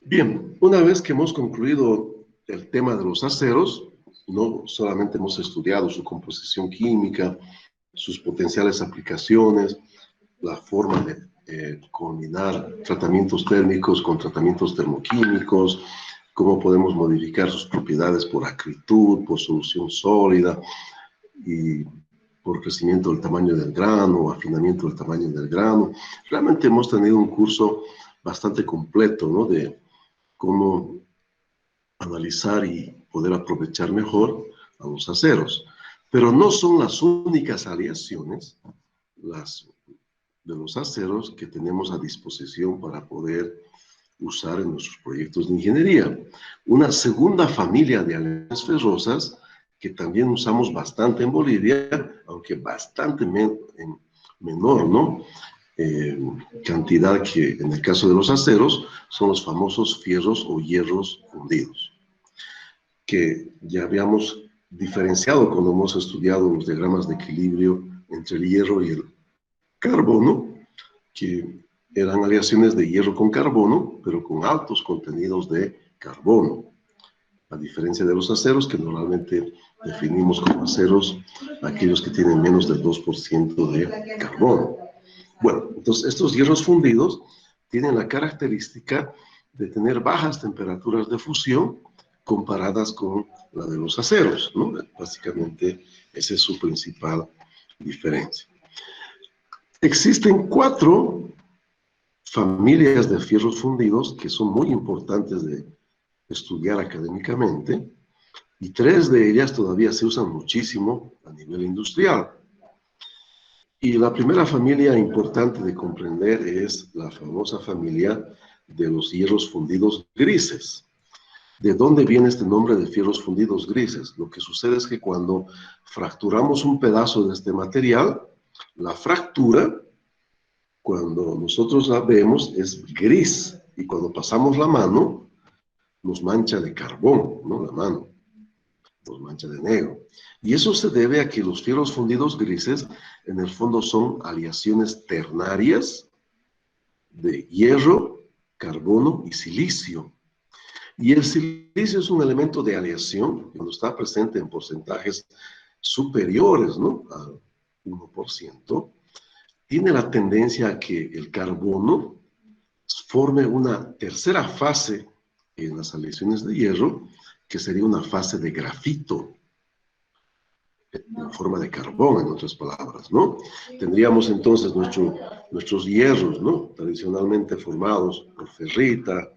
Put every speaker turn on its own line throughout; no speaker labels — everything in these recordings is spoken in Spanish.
Bien, una vez que hemos concluido el tema de los aceros, no solamente hemos estudiado su composición química, sus potenciales aplicaciones, la forma de combinar tratamientos térmicos con tratamientos termoquímicos, cómo podemos modificar sus propiedades por acritud, por solución sólida y por crecimiento del tamaño del grano, afinamiento del tamaño del grano. Realmente hemos tenido un curso bastante completo, ¿no? De cómo analizar y poder aprovechar mejor a los aceros. Pero no son las únicas aleaciones de los aceros que tenemos a disposición para poder usar en nuestros proyectos de ingeniería. Una segunda familia de aleaciones ferrosas que también usamos bastante en Bolivia, aunque bastante menor, ¿no? Cantidad que en el caso de los aceros son los famosos fierros o hierros fundidos, que ya habíamos diferenciado cuando hemos estudiado los diagramas de equilibrio entre el hierro y el carbono, que eran aleaciones de hierro con carbono, pero con altos contenidos de carbono, a diferencia de los aceros, que normalmente definimos como aceros aquellos que tienen menos del 2% de carbono. Bueno, entonces estos hierros fundidos tienen la característica de tener bajas temperaturas de fusión comparadas con la de los aceros, ¿no? Básicamente esa es su principal diferencia. Existen 4 familias de fierros fundidos que son muy importantes de estudiar académicamente, y 3 de ellas todavía se usan muchísimo a nivel industrial. Y la primera familia importante de comprender es la famosa familia de los hierros fundidos grises. ¿De dónde viene este nombre de fierros fundidos grises? Lo que sucede es que cuando fracturamos un pedazo de este material, la fractura, cuando nosotros la vemos, es gris, y cuando pasamos la mano, nos mancha de carbón, ¿no? La mano nos mancha de negro. Y eso se debe a que los fierros fundidos grises, en el fondo, son aleaciones ternarias de hierro, carbono y silicio. Y el silicio es un elemento de aleación cuando está presente en porcentajes superiores, ¿no?, al 1%, tiene la tendencia a que el carbono forme una tercera fase en las aleaciones de hierro, que sería una fase de grafito, en forma de carbón, en otras palabras, ¿no? Tendríamos entonces nuestros hierros, ¿no?, tradicionalmente formados por ferrita,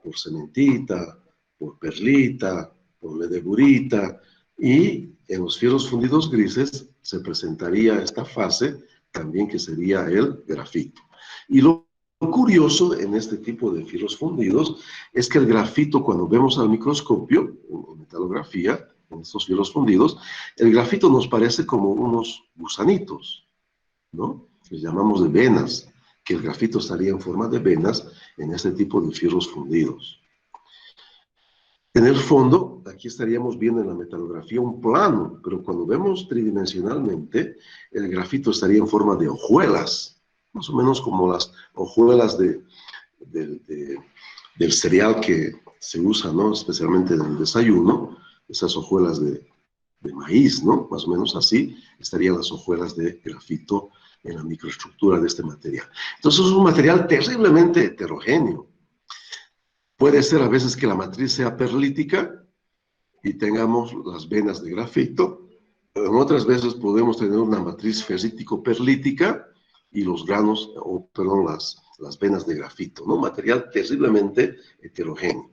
por cementita, por perlita, por ledegurita, y en los fierros fundidos grises se presentaría esta fase también, que sería el grafito. Y lo curioso en este tipo de fierros fundidos es que el grafito, cuando vemos al microscopio, en metalografía, en estos fierros fundidos, el grafito nos parece como unos gusanitos, ¿no?, les llamamos de venas, que el grafito estaría en forma de venas en este tipo de fierros fundidos. En el fondo, aquí estaríamos viendo en la metalografía un plano, pero cuando vemos tridimensionalmente, el grafito estaría en forma de hojuelas, más o menos como las hojuelas del cereal que se usa, ¿no?, especialmente en el desayuno, esas hojuelas de maíz, ¿no? Más o menos así estarían las hojuelas de grafito en la microestructura de este material. Entonces es un material terriblemente heterogéneo. Puede ser a veces que la matriz sea perlítica y tengamos las venas de grafito. En otras veces podemos tener una matriz ferrítico-perlítica y los granos, o perdón, las venas de grafito, ¿no? Material terriblemente heterogéneo.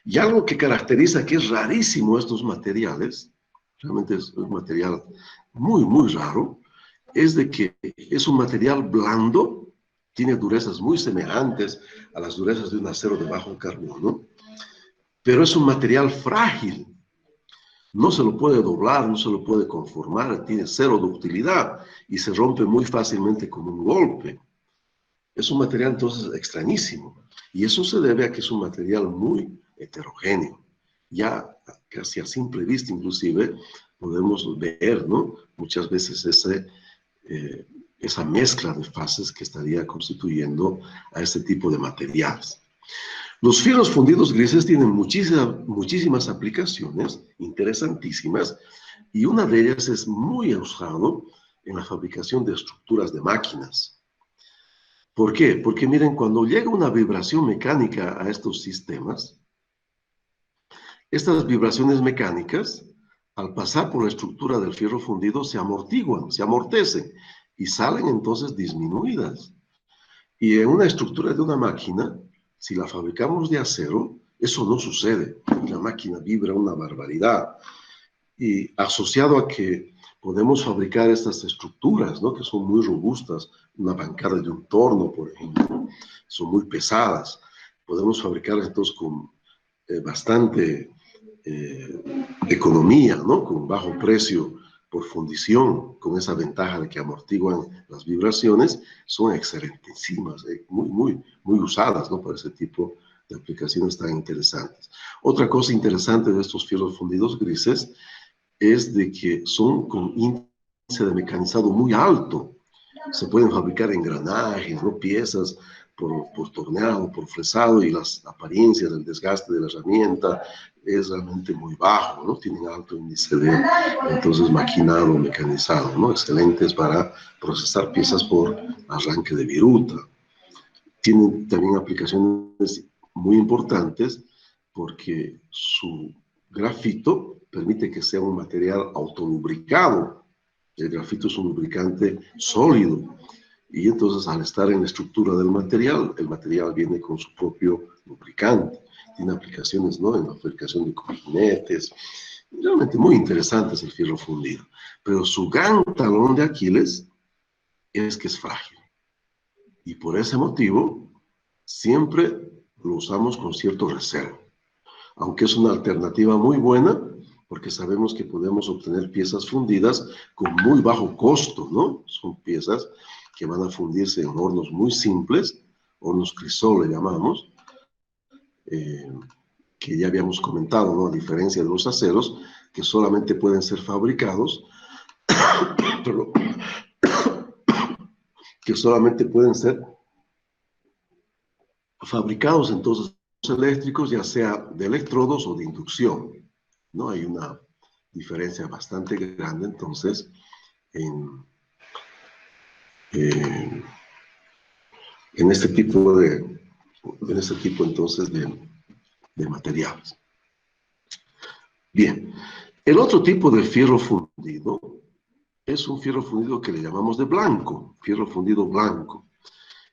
Y algo que caracteriza, que es rarísimo estos materiales, realmente es un material muy, muy raro, es de que es un material blando, tiene durezas muy semejantes a las durezas de un acero de bajo carbono, pero es un material frágil. No se lo puede doblar, no se lo puede conformar, tiene cero ductilidad y se rompe muy fácilmente con un golpe. Es un material entonces extrañísimo, y eso se debe a que es un material muy heterogéneo. Ya casi a simple vista inclusive podemos ver, ¿no?, muchas veces esa mezcla de fases que estaría constituyendo a este tipo de materiales. Los fierros fundidos grises tienen muchísimas aplicaciones interesantísimas y una de ellas es muy usado en la fabricación de estructuras de máquinas. ¿Por qué? Porque miren, cuando llega una vibración mecánica a estos sistemas, estas vibraciones mecánicas, al pasar por la estructura del fierro fundido, se amortiguan, se amortecen y salen entonces disminuidas. Y en una estructura de una máquina, si la fabricamos de acero, eso no sucede. La máquina vibra una barbaridad. Y asociado a que podemos fabricar estas estructuras, ¿no? Que son muy robustas, una bancada de un torno, por ejemplo, son muy pesadas. Podemos fabricarlas entonces con bastante economía, ¿no? Con bajo precio por fundición, con esa ventaja de que amortiguan las vibraciones, son excelentísimas, muy usadas, ¿no? Para ese tipo de aplicaciones tan interesantes. Otra cosa interesante de estos fierros fundidos grises es de que son con índice de mecanizado muy alto. Se pueden fabricar engranajes, ¿no? Piezas por torneado, por fresado, y las apariencias del desgaste de la herramienta es realmente muy bajo, ¿no? Tienen alto índice de, entonces, maquinado, mecanizado, ¿no? Excelentes para procesar piezas por arranque de viruta. Tienen también aplicaciones muy importantes porque su grafito permite que sea un material autolubricado. El grafito es un lubricante sólido y entonces al estar en la estructura del material, el material viene con su propio lubricante. Tiene aplicaciones, ¿no? En la fabricación de cojinetes. Realmente muy interesante es el fierro fundido. Pero su gran talón de Aquiles es que es frágil. Y por ese motivo, siempre lo usamos con cierto recelo. Aunque es una alternativa muy buena, porque sabemos que podemos obtener piezas fundidas con muy bajo costo, ¿no? Son piezas que van a fundirse en hornos muy simples, hornos crisol le llamamos, que ya habíamos comentado, ¿no? A diferencia de los aceros, que solamente pueden ser fabricados, pero que solamente pueden ser fabricados entonces eléctricos, ya sea de electrodos o de inducción, ¿no? Hay una diferencia bastante grande entonces en, eh, en este tipo entonces de materiales. Bien, el otro tipo de fierro fundido es un fierro fundido que le llamamos de blanco, fierro fundido blanco.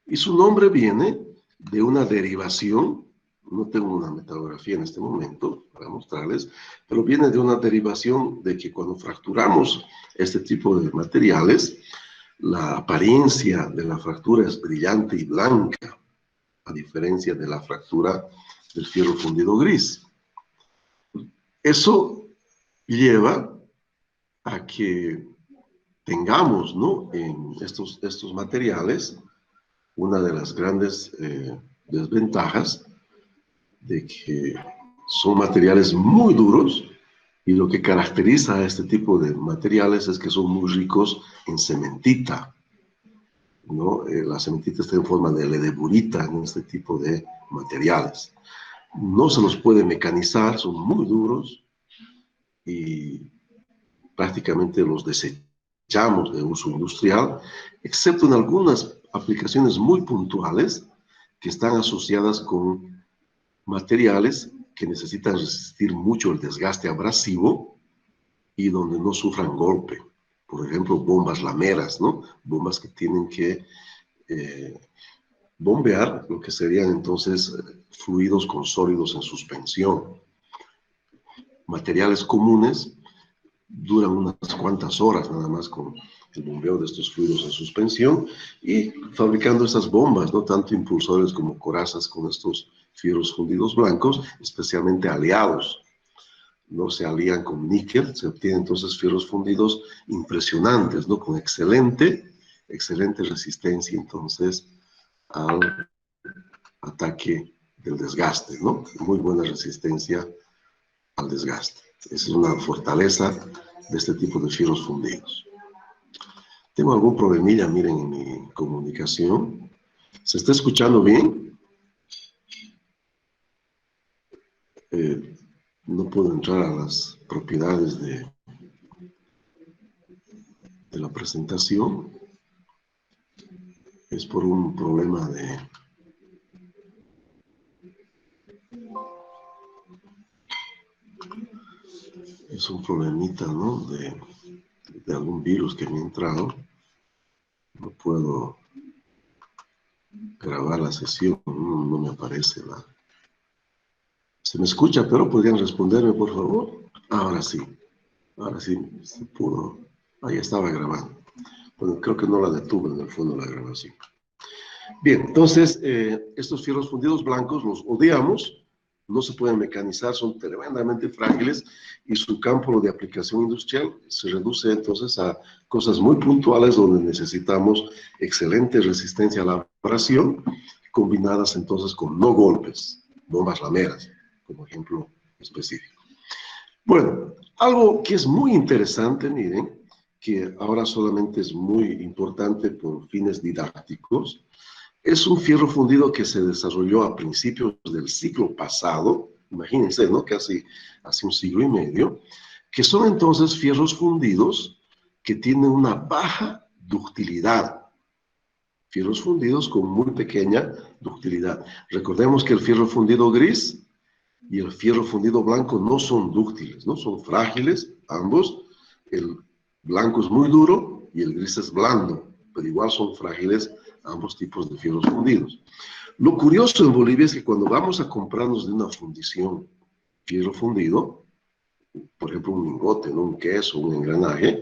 Y su nombre viene de una derivación, no tengo una metalografía en este momento para mostrarles, pero viene de una derivación de que cuando fracturamos este tipo de materiales, la apariencia de la fractura es brillante y blanca, a diferencia de la fractura del fierro fundido gris. Eso lleva a que tengamos, ¿no? En estos materiales una de las grandes desventajas de que son materiales muy duros y lo que caracteriza a este tipo de materiales es que son muy ricos en cementita, ¿no? La cementita está en forma de ledeburita en este tipo de materiales. No se los puede mecanizar, son muy duros y prácticamente los desechamos de uso industrial, excepto en algunas aplicaciones muy puntuales que están asociadas con materiales que necesitan resistir mucho el desgaste abrasivo y donde no sufran golpe. Por ejemplo, bombas lameras, ¿no? Bombas que tienen que bombear lo que serían entonces fluidos con sólidos en suspensión. Materiales comunes duran unas cuantas horas nada más con el bombeo de estos fluidos en suspensión y fabricando esas bombas, ¿no? Tanto impulsores como corazas con estos fierros fundidos blancos, especialmente aliados. No se alían con níquel, se obtienen entonces fierros fundidos impresionantes, ¿no? Con excelente resistencia entonces al ataque del desgaste, ¿no? Muy buena resistencia al desgaste. Esa es una fortaleza de este tipo de fierros fundidos. Tengo algún problemilla, miren, en mi comunicación. ¿Se está escuchando bien? no puedo entrar a las propiedades de la presentación. Es por un problema de... Es un problemita, ¿no? De algún virus que me ha entrado. No puedo grabar la sesión, no me aparece la... Se me escucha, pero podrían responderme, por favor. Ahora sí se pudo. Ahí estaba grabando. Bueno, creo que no la detuve en el fondo la grabación. Bien, entonces, estos fierros fundidos blancos los odiamos, no se pueden mecanizar, son tremendamente frágiles y su campo de aplicación industrial se reduce entonces a cosas muy puntuales donde necesitamos excelente resistencia a la abrasión, combinadas entonces con no golpes, bombas rameras, como ejemplo específico. Bueno, algo que es muy interesante, miren, que ahora solamente es muy importante por fines didácticos, es un fierro fundido que se desarrolló a principios del siglo pasado, imagínense, ¿no? Casi hace un siglo y medio, que son entonces fierros fundidos que tienen una baja ductilidad. Fierros fundidos con muy pequeña ductilidad. Recordemos que el fierro fundido gris y el fierro fundido blanco no son dúctiles, ¿no? Son frágiles, ambos. El blanco es muy duro y el gris es blando, pero igual son frágiles ambos tipos de fierros fundidos. Lo curioso en Bolivia es que cuando vamos a comprarnos de una fundición fierro fundido, por ejemplo un lingote, ¿no? Un queso, un engranaje,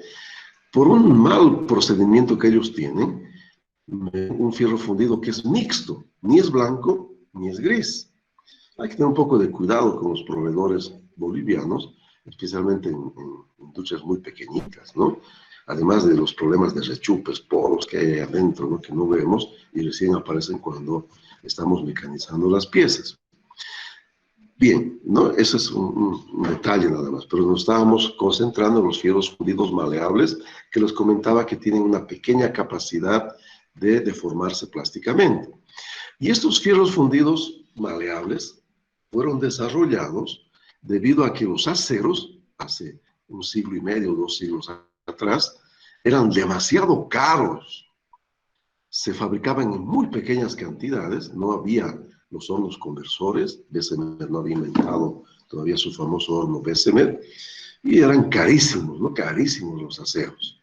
por un mal procedimiento que ellos tienen, un fierro fundido que es mixto, ni es blanco ni es gris. Hay que tener un poco de cuidado con los proveedores bolivianos, especialmente en industrias muy pequeñitas, ¿no? Además de los problemas de rechupes, poros que hay adentro, ¿no? Que no vemos y recién aparecen cuando estamos mecanizando las piezas. Bien, ¿no? Ese es un detalle nada más, pero nos estábamos concentrando en los fierros fundidos maleables, que les comentaba que tienen una pequeña capacidad de deformarse plásticamente. Y estos fierros fundidos maleables fueron desarrollados debido a que los aceros, hace un siglo y medio, 2 siglos atrás, eran demasiado caros. Se fabricaban en muy pequeñas cantidades, no había los hornos conversores, Bessemer no había inventado todavía su famoso horno Bessemer, y eran carísimos, ¿no? Carísimos los aceros.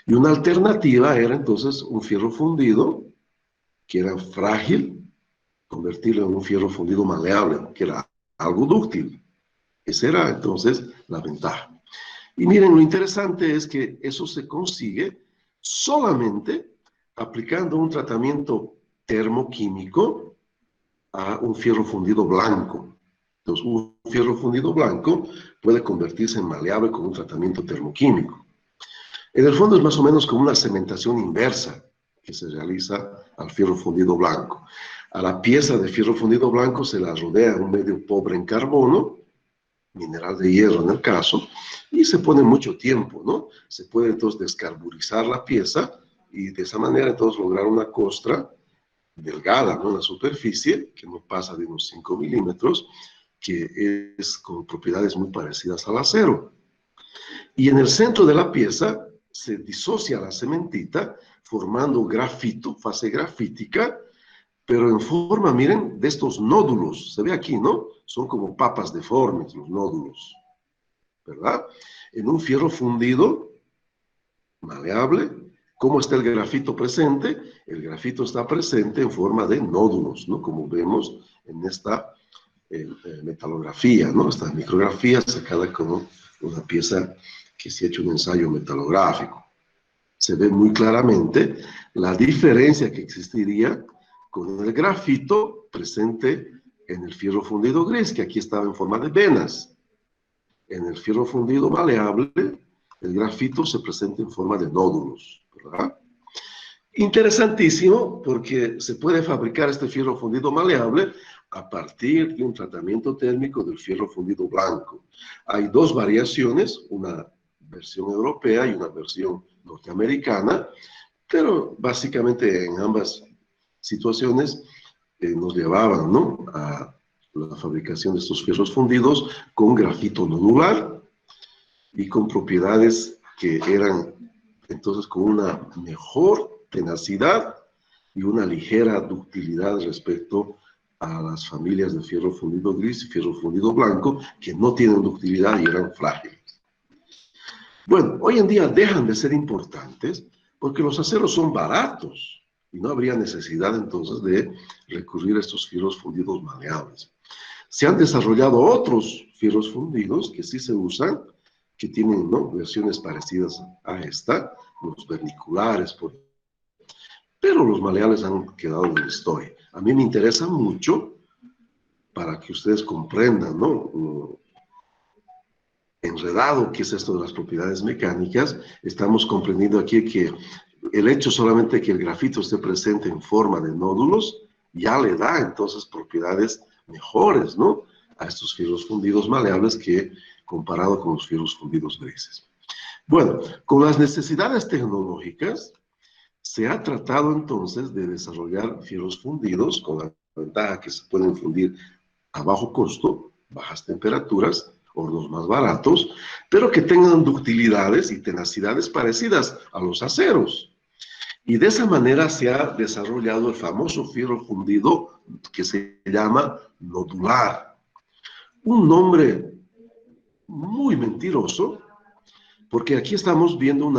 Y una alternativa era entonces un fierro fundido, que era frágil, convertirlo en un fierro fundido maleable, que era algo dúctil. Esa era entonces la ventaja. Y miren, lo interesante es que eso se consigue solamente aplicando un tratamiento termoquímico a un fierro fundido blanco. Entonces, un fierro fundido blanco puede convertirse en maleable con un tratamiento termoquímico. En el fondo es más o menos como una cementación inversa que se realiza al fierro fundido blanco. A la pieza de fierro fundido blanco se la rodea un medio pobre en carbono, mineral de hierro en el caso, y se pone mucho tiempo, ¿no? Se puede entonces descarburizar la pieza y de esa manera entonces lograr una costra delgada, ¿no? En la superficie, que no pasa de unos 5 milímetros, que es con propiedades muy parecidas al acero. Y en el centro de la pieza se disocia la cementita formando grafito, fase grafítica, pero en forma, miren, de estos nódulos. Se ve aquí, ¿no? Son como papas deformes los nódulos, ¿verdad? En un fierro fundido, maleable, ¿cómo está el grafito presente? El grafito está presente en forma de nódulos, ¿no? Como vemos en esta metalografía, ¿no? Esta micrografía sacada como una pieza que se ha hecho un ensayo metalográfico. Se ve muy claramente la diferencia que existiría con el grafito presente en el fierro fundido gris, que aquí estaba en forma de venas. En el fierro fundido maleable, el grafito se presenta en forma de nódulos, ¿verdad? Interesantísimo, porque se puede fabricar este fierro fundido maleable a partir de un tratamiento térmico del fierro fundido blanco. Hay dos variaciones, una versión europea y una versión norteamericana, pero básicamente en ambas situaciones nos llevaban, ¿no? a la fabricación de estos fierros fundidos con grafito nodular y con propiedades que eran entonces con una mejor tenacidad y una ligera ductilidad respecto a las familias de fierro fundido gris y fierro fundido blanco, que no tienen ductilidad y eran frágiles. Bueno, hoy en día dejan de ser importantes porque los aceros son baratos y no habría necesidad entonces de recurrir a estos fierros fundidos maleables. Se han desarrollado otros fierros fundidos que sí se usan, que tienen, ¿no?, versiones parecidas a esta, los verniculares, pero los maleables han quedado en la historia. A mí me interesa mucho, para que ustedes comprendan, ¿no?, enredado que es esto de las propiedades mecánicas, estamos comprendiendo aquí que el hecho solamente que el grafito esté presente en forma de nódulos, ya le da entonces propiedades mejores, ¿no?, a estos fierros fundidos maleables que comparado con los fierros fundidos grises. Bueno, con las necesidades tecnológicas, se ha tratado entonces de desarrollar fierros fundidos con la ventaja que se pueden fundir a bajo costo, bajas temperaturas, hornos más baratos, pero que tengan ductilidades y tenacidades parecidas a los aceros. Y de esa manera se ha desarrollado el famoso fierro fundido que se llama nodular. Un nombre muy mentiroso, porque aquí estamos viendo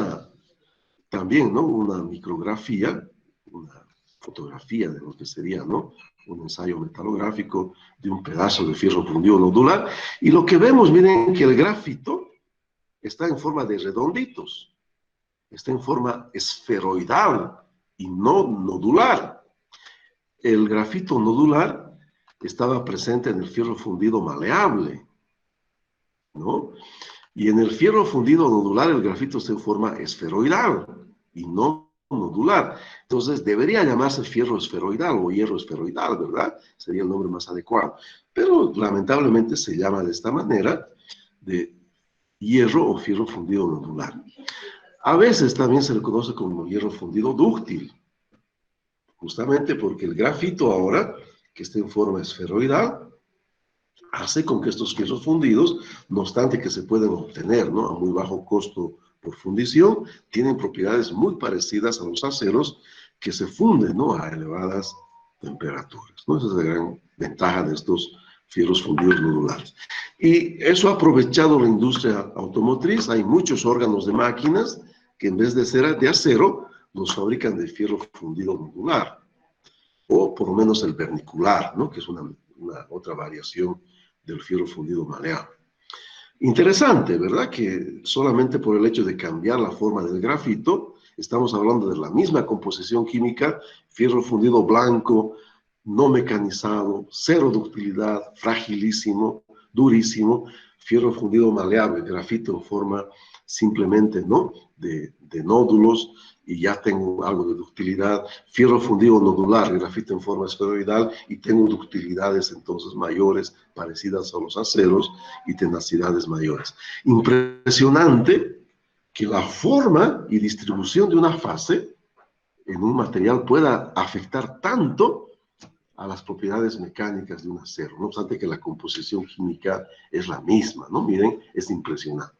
también, ¿no?, una micrografía, una fotografía de lo que sería, ¿no?, un ensayo metalográfico de un pedazo de fierro fundido nodular, y lo que vemos, miren, que el grafito está en forma de redonditos, está en forma esferoidal y no nodular. El grafito nodular estaba presente en el fierro fundido maleable, ¿no? Y en el fierro fundido nodular el grafito está en forma esferoidal y no nodular. Entonces debería llamarse fierro esferoidal o hierro esferoidal, ¿verdad? Sería el nombre más adecuado. Pero lamentablemente se llama de esta manera, de hierro o fierro fundido nodular. A veces también se le conoce como hierro fundido dúctil, justamente porque el grafito ahora, que está en forma esferoidal, hace con que estos fierros fundidos, no obstante que se pueden obtener, ¿no?, a muy bajo costo por fundición, tienen propiedades muy parecidas a los aceros que se funden, ¿no?, a elevadas temperaturas, ¿no? Esa es la gran ventaja de estos fierros fundidos nodulares. Y eso ha aprovechado la industria automotriz. Hay muchos órganos de máquinas que en vez de ser de acero, los fabrican de fierro fundido nodular, o por lo menos el vernicular, ¿no?, que es una otra variación del fierro fundido maleable. Interesante, ¿verdad?, que solamente por el hecho de cambiar la forma del grafito, estamos hablando de la misma composición química, fierro fundido blanco, no mecanizado, cero ductilidad, fragilísimo, durísimo, fierro fundido maleable, grafito en forma simplemente, ¿no?, de nódulos, y ya tengo algo de ductilidad, fierro fundido nodular, grafito en forma esferoidal, y tengo ductilidades entonces mayores, parecidas a los aceros, y tenacidades mayores. Impresionante que la forma y distribución de una fase en un material pueda afectar tanto a las propiedades mecánicas de un acero, no obstante que la composición química es la misma, ¿no? Miren, es impresionante.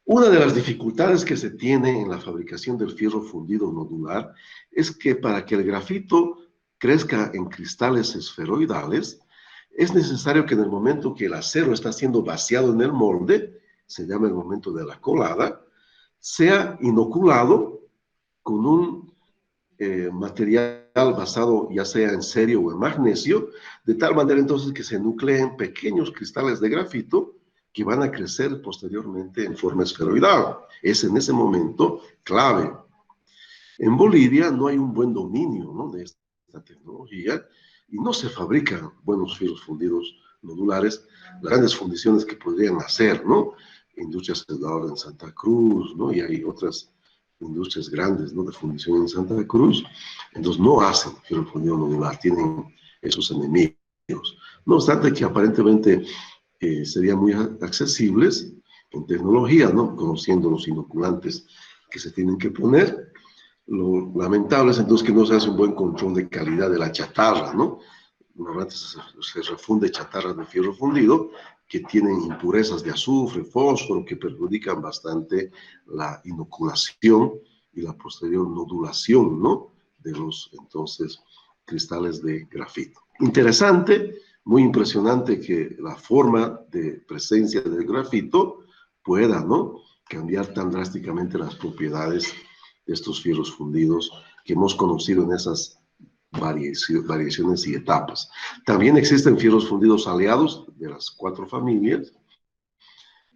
Una de las dificultades que se tiene en la fabricación del fierro fundido nodular es que para que el grafito crezca en cristales esferoidales, es necesario que en el momento que el acero está siendo vaciado en el molde, se llama el momento de la colada, sea inoculado con un material basado ya sea en serio o en magnesio, de tal manera entonces que se nucleen pequeños cristales de grafito que van a crecer posteriormente en forma esferoidal. Es en ese momento clave. En Bolivia no hay un buen dominio, ¿no?, de esta tecnología, y no se fabrican buenos fierros fundidos nodulares, las grandes fundiciones que podrían hacer, ¿no? Industrias ahora en Santa Cruz, ¿no?, y hay otras industrias grandes, ¿no?, de fundición en Santa Cruz, entonces no hacen fierro fundido nodular, tienen esos enemigos. No obstante que aparentemente serían muy accesibles en tecnología, ¿no?, conociendo los inoculantes que se tienen que poner. Lo lamentable es entonces que no se hace un buen control de calidad de la chatarra, ¿no? normalmente se refunde chatarra de fierro fundido, que tienen impurezas de azufre, fósforo, que perjudican bastante la inoculación y la posterior nodulación, ¿no?, de los, entonces, cristales de grafito. Interesante, muy impresionante que la forma de presencia del grafito pueda, ¿no?, cambiar tan drásticamente las propiedades de estos fierros fundidos que hemos conocido en esas variaciones y etapas. También existen fierros fundidos aliados de las 4 familias,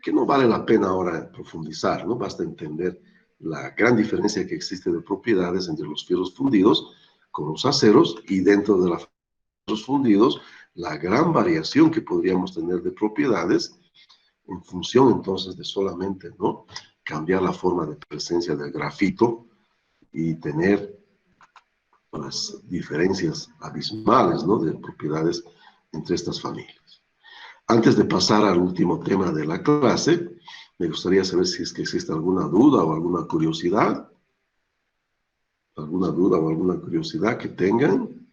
que no vale la pena ahora profundizar, ¿no? Basta entender la gran diferencia que existe de propiedades entre los fierros fundidos con los aceros, y dentro de los fierros fundidos, la gran variación que podríamos tener de propiedades en función entonces de solamente, ¿no?, cambiar la forma de presencia del grafito y tener las diferencias abismales, ¿no?, de propiedades entre estas familias. Antes de pasar al último tema de la clase, me gustaría saber si es que existe alguna duda o alguna curiosidad. ¿Alguna duda o alguna curiosidad que tengan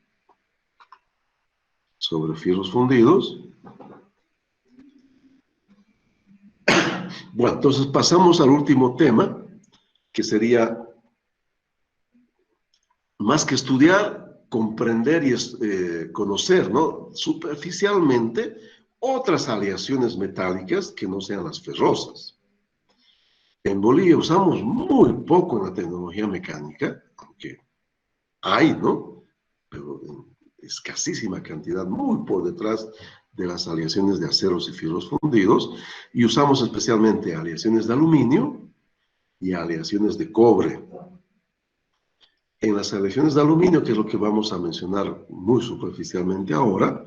sobre fierros fundidos? Bueno, entonces pasamos al último tema, que sería, más que estudiar, comprender y conocer, ¿no?, superficialmente otras aleaciones metálicas que no sean las ferrosas. En Bolivia usamos muy poco en la tecnología mecánica, aunque hay, ¿no?, pero en escasísima cantidad, muy por detrás de las aleaciones de aceros y fierros fundidos, y usamos especialmente aleaciones de aluminio y aleaciones de cobre. En las aleaciones de aluminio, que es lo que vamos a mencionar muy superficialmente ahora,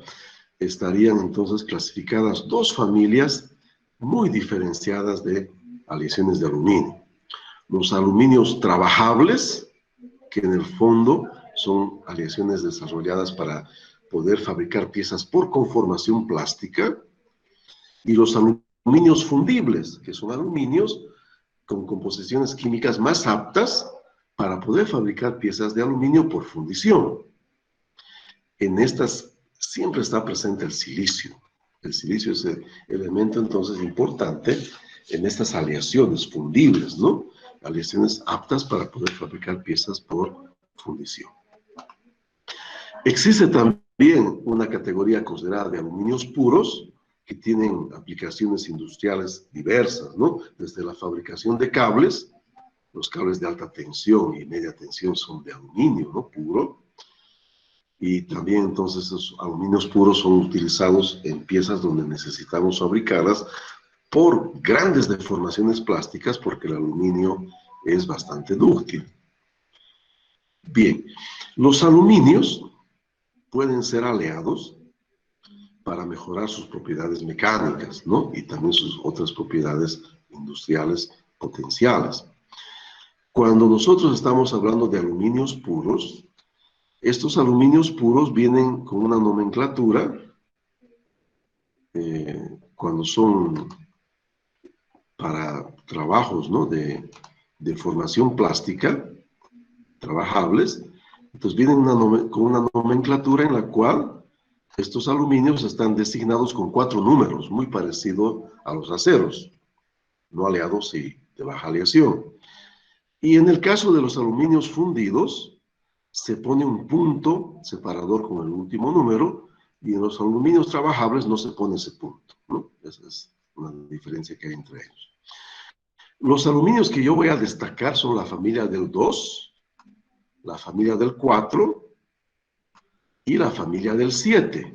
estarían entonces clasificadas 2 familias muy diferenciadas de aleaciones de aluminio. Los aluminios trabajables, que en el fondo son aleaciones desarrolladas para poder fabricar piezas por conformación plástica, y los aluminios fundibles, que son aluminios con composiciones químicas más aptas para poder fabricar piezas de aluminio por fundición. En estas siempre está presente el silicio. El silicio es el elemento entonces importante en estas aleaciones fundibles, ¿no?, aleaciones aptas para poder fabricar piezas por fundición. Existe también una categoría considerada de aluminios puros, que tienen aplicaciones industriales diversas, ¿no?, desde la fabricación de cables. Los cables de alta tensión y media tensión son de aluminio, ¿no?, puro. Y también entonces esos aluminios puros son utilizados en piezas donde necesitamos fabricarlas por grandes deformaciones plásticas, porque el aluminio es bastante dúctil. Bien, los aluminios pueden ser aleados para mejorar sus propiedades mecánicas, ¿no?, y también sus otras propiedades industriales potenciales. Cuando nosotros estamos hablando de aluminios puros, estos aluminios puros vienen con una nomenclatura, cuando son para trabajos, ¿no?, de formación plástica, trabajables, entonces vienen con una nomenclatura en la cual estos aluminios están designados con 4 números, muy parecido a los aceros, no aleados y de baja aleación. Y en el caso de los aluminios fundidos, se pone un punto separador con el último número, y en los aluminios trabajables no se pone ese punto, ¿no? Esa es una diferencia que hay entre ellos. Los aluminios que yo voy a destacar son la familia del 2, la familia del 4 y la familia del 7.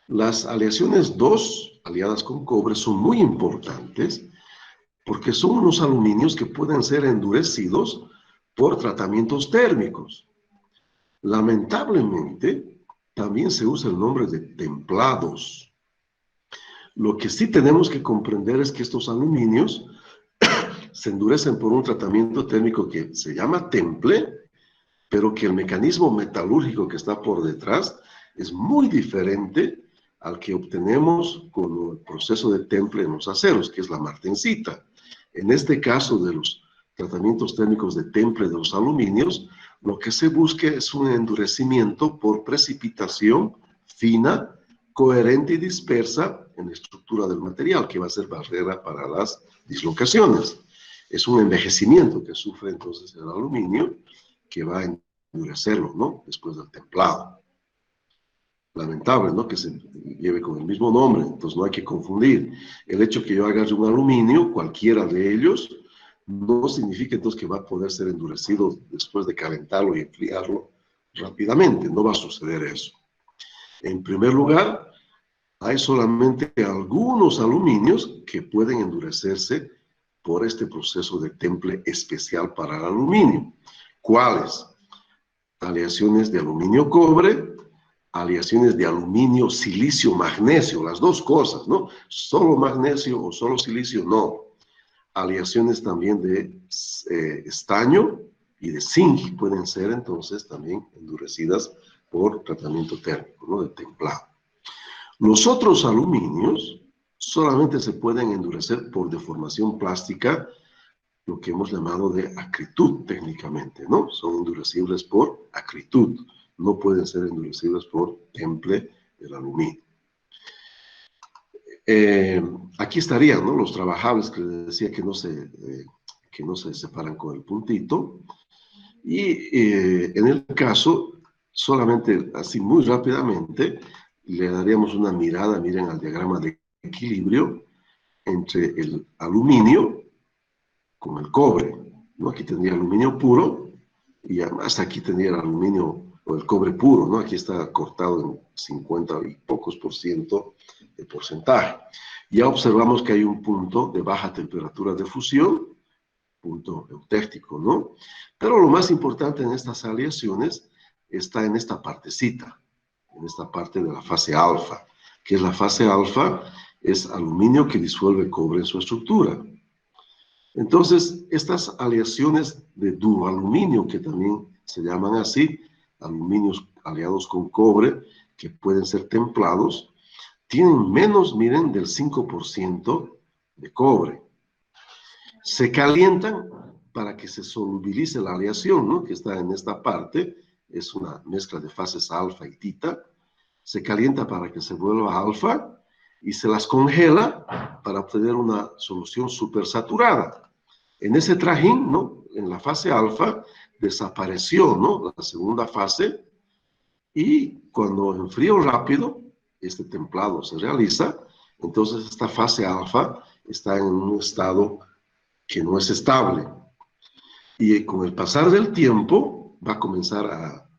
Las aleaciones 2, aliadas con cobre, son muy importantes porque son unos aluminios que pueden ser endurecidos por tratamientos térmicos. Lamentablemente, también se usa el nombre de templados. Lo que sí tenemos que comprender es que estos aluminios se endurecen por un tratamiento térmico que se llama temple, pero que el mecanismo metalúrgico que está por detrás es muy diferente al que obtenemos con el proceso de temple en los aceros, que es la martensita. En este caso de los tratamientos térmicos de temple de los aluminios, Lo que se busca es un endurecimiento por precipitación fina, coherente y dispersa en la estructura del material, que va a ser barrera para las dislocaciones. Es un envejecimiento que sufre entonces el aluminio, que va a endurecerlo, ¿no? Después del templado. Lamentable, ¿no? Que se lleve con el mismo nombre, entonces no hay que confundir. El hecho que yo agarre un aluminio, cualquiera de ellos, no significa entonces que va a poder ser endurecido después de calentarlo y enfriarlo rápidamente, no va a suceder eso. En primer lugar, hay solamente algunos aluminios que pueden endurecerse por este proceso de temple especial para el aluminio. ¿Cuáles? Aleaciones de aluminio-cobre, aleaciones de aluminio, silicio, magnesio, las dos cosas, ¿no? Solo magnesio o solo silicio, no. Aleaciones también de estaño y de zinc pueden ser entonces también endurecidas por tratamiento térmico, ¿no? De templado. Los otros aluminios solamente se pueden endurecer por deformación plástica, lo que hemos llamado de acritud técnicamente, ¿no? Son endurecibles por acritud, no pueden ser endurecibles por temple del aluminio. Aquí estarían, ¿no? Los trabajables que les decía que no se separan con el puntito. Y en el caso, solamente así muy rápidamente, le daríamos una mirada, miren, al diagrama de equilibrio entre el aluminio con el cobre, ¿no? Aquí tendría aluminio puro y además aquí tendría el aluminio o el cobre puro, ¿no? Aquí está cortado en 50 y pocos % de porcentaje. Ya observamos que hay un punto de baja temperatura de fusión, punto eutértico, ¿no? Pero lo más importante en estas aleaciones está en esta partecita, en esta parte de la fase alfa, que es la fase alfa, es aluminio que disuelve cobre en su estructura. Entonces, estas aleaciones de duroaluminio, que también se llaman así, aluminios aliados con cobre, que pueden ser templados, tienen menos, miren, del 5% de cobre. Se calientan para que se solubilice la aleación, ¿no? Que está en esta parte, es una mezcla de fases alfa y tita. Se calienta para que se vuelva alfa y se las congela para obtener una solución supersaturada. En ese trajín, ¿no? En la fase alfa desapareció, ¿no? La segunda fase, y cuando en frío rápido este templado se realiza, entonces esta fase alfa está en un estado que no es estable. Y con el pasar del tiempo va a comenzar a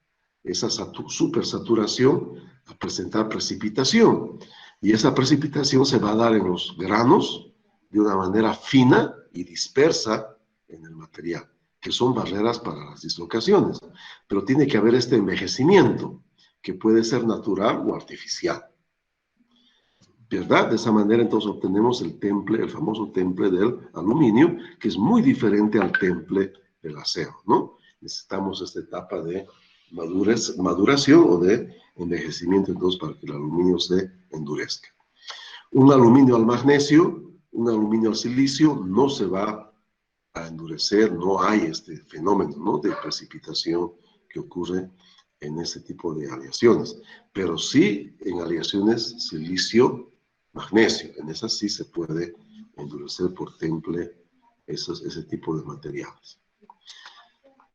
esa supersaturación a presentar precipitación. Y esa precipitación se va a dar en los granos de una manera fina y dispersa en el material, que son barreras para las dislocaciones. Pero tiene que haber este envejecimiento, que puede ser natural o artificial. ¿Verdad? De esa manera entonces obtenemos el temple, el famoso temple del aluminio, que es muy diferente al temple del acero, ¿no? Necesitamos esta etapa de maduración o de envejecimiento entonces para que el aluminio se endurezca. Un aluminio al magnesio, un aluminio al silicio no se va a endurecer, no hay este fenómeno, ¿no? De precipitación que ocurre en ese tipo de aleaciones, pero sí en aleaciones silicio-magnesio, en esas sí se puede endurecer por temple ese tipo de materiales.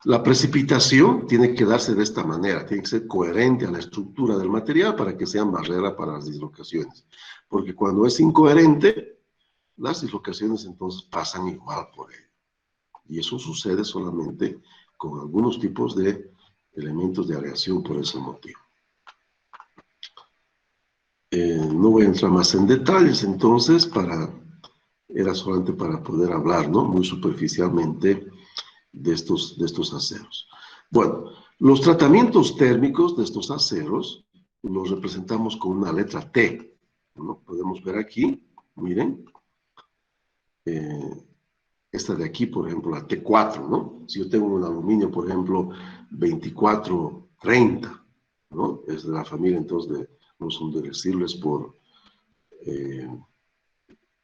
La precipitación tiene que darse de esta manera, tiene que ser coherente a la estructura del material para que sean barrera para las dislocaciones, porque cuando es incoherente, las dislocaciones entonces pasan igual por él. Y eso sucede solamente con algunos tipos de elementos de aleación por ese motivo. No voy a entrar más en detalles, entonces, era solamente para poder hablar, ¿no? Muy superficialmente de estos aceros. Bueno, los tratamientos térmicos de estos aceros los representamos con una letra T, ¿no? Podemos ver aquí, miren, esta de aquí, por ejemplo, la T4, ¿no? Si yo tengo un aluminio, por ejemplo, 2430, ¿no? Es de la familia, entonces, de los endurecibles por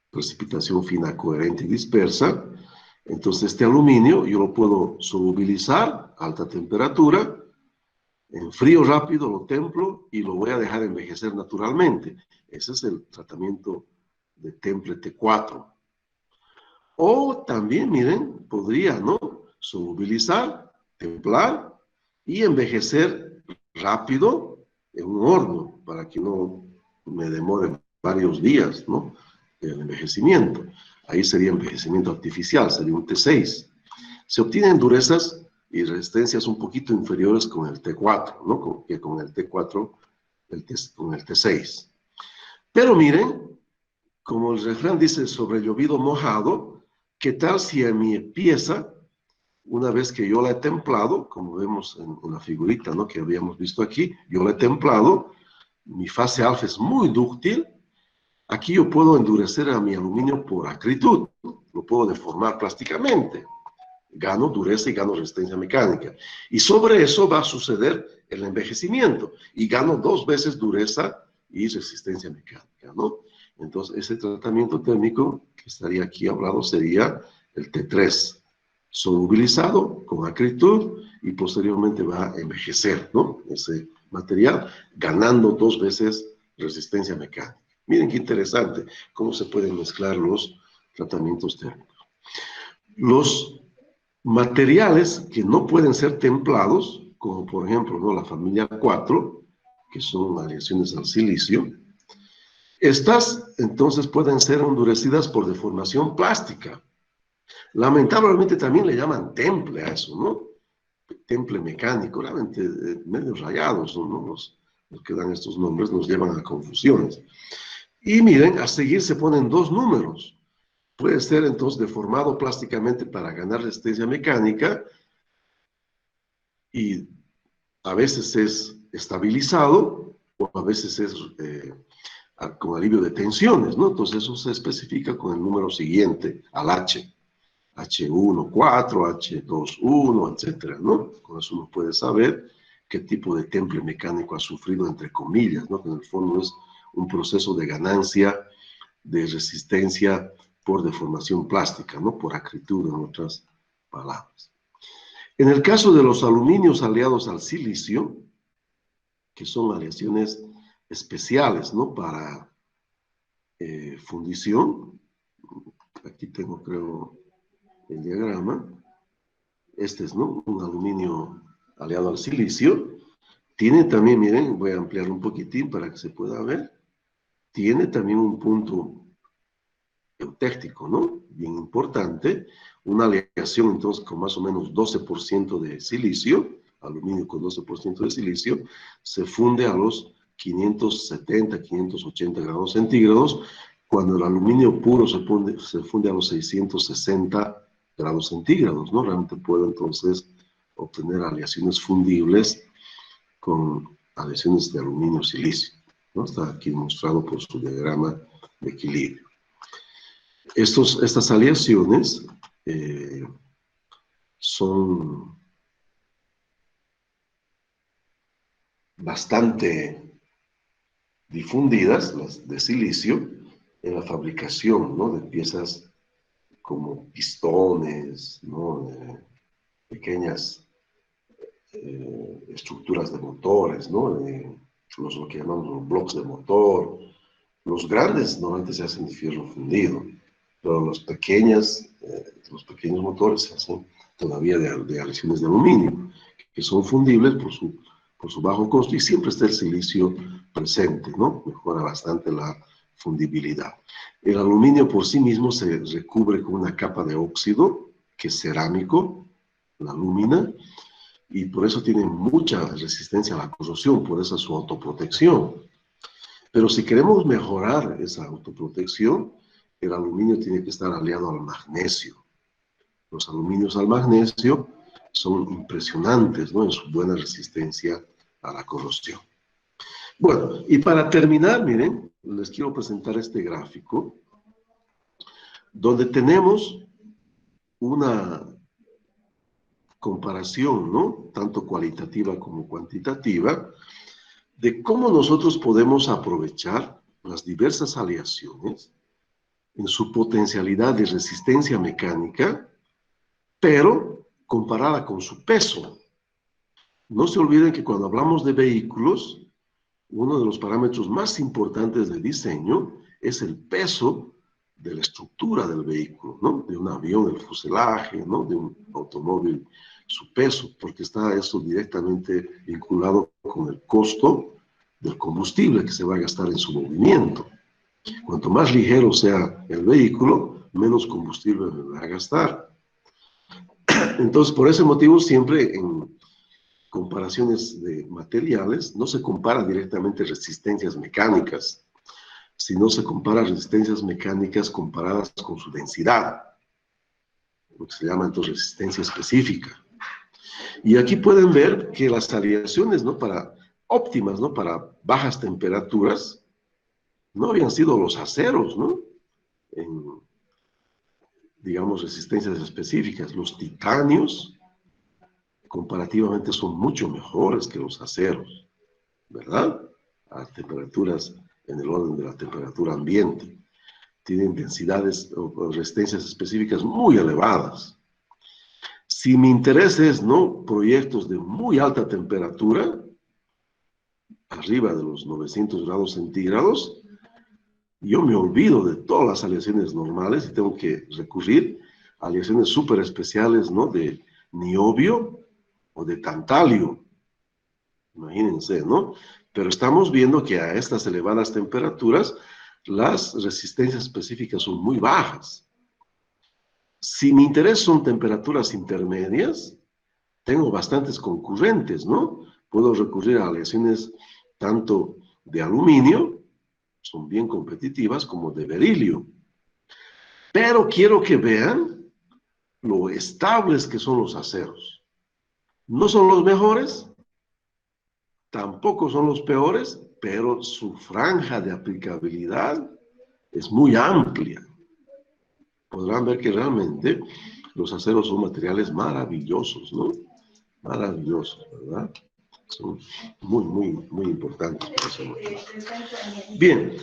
precipitación fina, coherente y dispersa. Entonces este aluminio yo lo puedo solubilizar a alta temperatura, en frío rápido lo templo y lo voy a dejar envejecer naturalmente. Ese es el tratamiento de temple T4. O también, miren, podría, ¿no? Solubilizar, templar y envejecer rápido en un horno para que no me demore varios días, ¿no? El envejecimiento. Ahí sería envejecimiento artificial, sería un T6. Se obtienen durezas y resistencias un poquito inferiores con el T4, ¿no? Que con el T4, con el T6. Pero miren, como el refrán dice, sobre llovido mojado, ¿qué tal si a mi pieza, una vez que yo la he templado, como vemos en la figurita, ¿no? Que habíamos visto aquí, yo la he templado, mi fase alfa es muy dúctil, aquí yo puedo endurecer a mi aluminio por acritud, lo puedo deformar plásticamente, gano dureza y gano resistencia mecánica. Y sobre eso va a suceder el envejecimiento, y gano 2 veces dureza y resistencia mecánica, ¿no? Entonces, ese tratamiento térmico que estaría aquí hablado sería el T3, solubilizado con acritud y posteriormente va a envejecer, ¿no? Ese material, ganando 2 veces resistencia mecánica. Miren qué interesante cómo se pueden mezclar los tratamientos térmicos. Los materiales que no pueden ser templados, como por ejemplo, ¿no? La familia 4, que son aleaciones al silicio, estas entonces pueden ser endurecidas por deformación plástica. Lamentablemente también le llaman temple a eso, ¿no? Temple mecánico, realmente medio rayados, ¿no? Los que dan estos nombres nos llevan a confusiones. Y miren, a seguir se ponen 2 números. Puede ser entonces deformado plásticamente para ganar resistencia mecánica y a veces es estabilizado o a veces es con alivio de tensiones, ¿no? Entonces eso se especifica con el número siguiente al H. H1, 4, H2, etcétera, ¿no? Con eso uno puede saber qué tipo de temple mecánico ha sufrido, entre comillas, ¿no? Que en el fondo es un proceso de ganancia de resistencia por deformación plástica, ¿no? Por acritud, en otras palabras. En el caso de los aluminios aliados al silicio, que son aleaciones especiales, ¿no? Para fundición, aquí tengo, creo, el diagrama. Este es, ¿no? Un aluminio aliado al silicio. Tiene también, miren, voy a ampliar un poquitín para que se pueda ver. Tiene también un punto eutéctico, ¿no? Bien importante. Una aleación, entonces, con más o menos 12% de silicio, aluminio con 12% de silicio, se funde a los 570, 580 grados centígrados, cuando el aluminio puro se funde a los 660 grados centígrados, ¿no? Realmente puedo entonces obtener aleaciones fundibles con aleaciones de aluminio silicio, ¿no? Está aquí mostrado por su diagrama de equilibrio. Estas aleaciones son bastante difundidas, las de silicio, en la fabricación, ¿no? De piezas como pistones, ¿no? Pequeñas estructuras de motores, ¿no? Lo que llamamos los blocos de motor. Los grandes normalmente se hacen de fierro fundido, pero los pequeños motores se hacen todavía de aleaciones de aluminio, que son fundibles por su bajo costo y siempre está el silicio presente, ¿no? Mejora bastante la fundibilidad. El aluminio por sí mismo se recubre con una capa de óxido, que es cerámico, la alúmina, y por eso tiene mucha resistencia a la corrosión, por eso es su autoprotección. Pero si queremos mejorar esa autoprotección, el aluminio tiene que estar aliado al magnesio. Los aluminios al magnesio son impresionantes, ¿no? En su buena resistencia a la corrosión. Bueno, y para terminar, miren, les quiero presentar este gráfico, donde tenemos una comparación, ¿no? Tanto cualitativa como cuantitativa, de cómo nosotros podemos aprovechar las diversas aleaciones en su potencialidad de resistencia mecánica pero comparada con su peso. No se olviden que cuando hablamos de vehículos, uno de los parámetros más importantes de diseño es el peso de la estructura del vehículo, ¿no? De un avión, el fuselaje, ¿no? De un automóvil, su peso, porque está eso directamente vinculado con el costo del combustible que se va a gastar en su movimiento. Cuanto más ligero sea el vehículo, menos combustible va a gastar. Entonces, por ese motivo, siempre en comparaciones de materiales, no se compara directamente resistencias mecánicas, sino se compara resistencias mecánicas comparadas con su densidad, lo que se llama entonces resistencia específica. Y aquí pueden ver que las aleaciones, ¿no?, óptimas, ¿no?, para bajas temperaturas, no habían sido los aceros, ¿no?, en, digamos, resistencias específicas. Los titanios, comparativamente, son mucho mejores que los aceros, ¿verdad? A temperaturas en el orden de la temperatura ambiente. Tienen densidades o resistencias específicas muy elevadas. Si mi interés es, ¿no?, proyectos de muy alta temperatura, arriba de los 900 grados centígrados, yo me olvido de todas las aleaciones normales y tengo que recurrir a aleaciones súper especiales, ¿no?, de niobio o de tantalio. Imagínense, ¿no? Pero estamos viendo que a estas elevadas temperaturas las resistencias específicas son muy bajas. Si mi interés son temperaturas intermedias, tengo bastantes concurrentes, ¿no? Puedo recurrir a aleaciones tanto de aluminio, son bien competitivas, como de berilio. Pero quiero que vean lo estables que son los aceros. No son los mejores, tampoco son los peores, pero su franja de aplicabilidad es muy amplia. Podrán ver que realmente los aceros son materiales maravillosos, ¿no? Maravillosos, ¿verdad? Son muy, muy, muy importantes por ese motivo. Bien,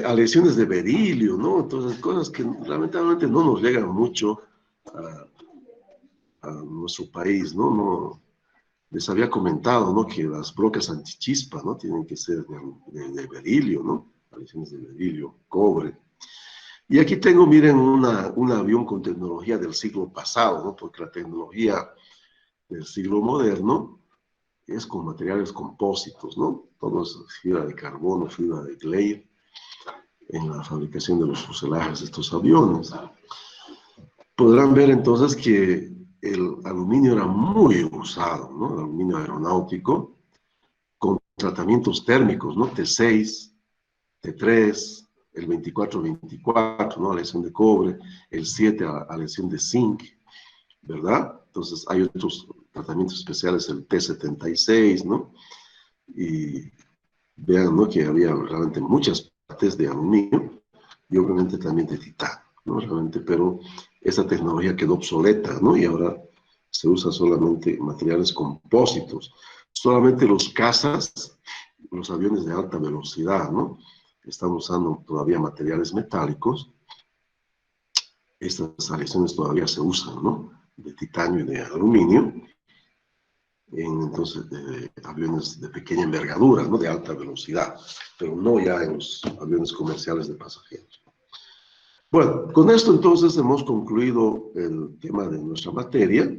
aleaciones de berilio, ¿no? Entonces, cosas que lamentablemente no nos llegan mucho a nuestro país, ¿no? No. Les había comentado, ¿no?, que las brocas antichispa, ¿no?, tienen que ser de berilio, ¿no? Aleaciones de berilio, cobre. Y aquí tengo, miren, un avión con tecnología del siglo pasado, ¿no? Porque la tecnología del siglo moderno es con materiales compósitos, ¿no? Todo es fibra de carbono, fibra de Glade, en la fabricación de los fuselajes de estos aviones. Podrán ver entonces que el aluminio era muy usado, ¿no? El aluminio aeronáutico, con tratamientos térmicos, ¿no? T6, T3, el 24-24, ¿no?, aleación de cobre, el 7, aleación de zinc, ¿verdad? Entonces hay otros tratamientos especiales, el T76, ¿no? Y vean, ¿no?, que había realmente muchas partes de aluminio y obviamente también de titanio, ¿no? Realmente, pero esa tecnología quedó obsoleta, ¿no? Y ahora se usa solamente materiales compósitos. Solamente los cazas, los aviones de alta velocidad, ¿no?, están usando todavía materiales metálicos. Estas aleaciones todavía se usan, ¿no?, de titanio y de aluminio, entonces, aviones de pequeña envergadura, ¿no?, de alta velocidad, pero no ya en los aviones comerciales de pasajeros. Bueno, con esto entonces hemos concluido el tema de nuestra materia.